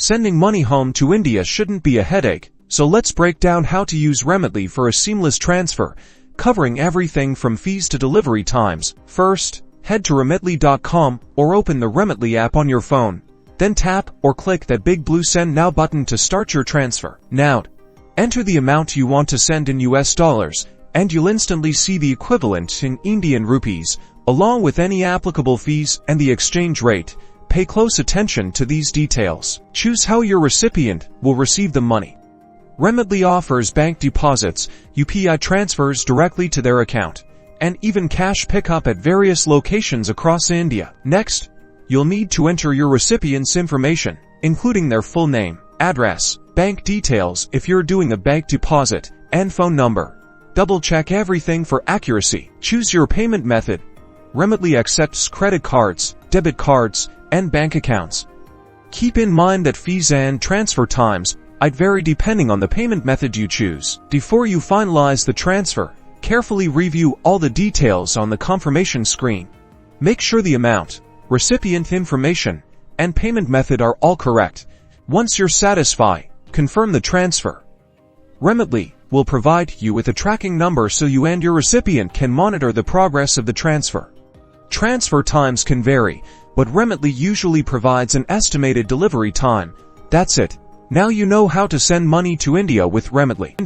Sending money home to India shouldn't be a headache, so let's break down how to use Remitly for a seamless transfer, covering everything from fees to delivery times. First, head to remitly.com or open the Remitly app on your phone. Then tap or click that big blue Send Now button to start your transfer. Now, enter the amount you want to send in US dollars, and you'll instantly see the equivalent in Indian rupees, along with any applicable fees and the exchange rate. Pay close attention to these details. Choose how your recipient will receive the money. Remitly offers bank deposits, UPI transfers directly to their account, and even cash pickup at various locations across India. Next, you'll need to enter your recipient's information, including their full name, address, bank details if you're doing a bank deposit, and phone number. Double-check everything for accuracy. Choose your payment method. Remitly accepts credit cards, debit cards, and bank accounts. Keep in mind that fees and transfer times might vary depending on the payment method you choose. Before you finalize the transfer, carefully review all the details on the confirmation screen. Make sure the amount, recipient information, and payment method are all correct. Once you're satisfied, confirm the transfer. Remitly will provide you with a tracking number so you and your recipient can monitor the progress of the transfer. Transfer times can vary, but Remitly usually provides an estimated delivery time. That's it. Now you know how to send money to India with Remitly.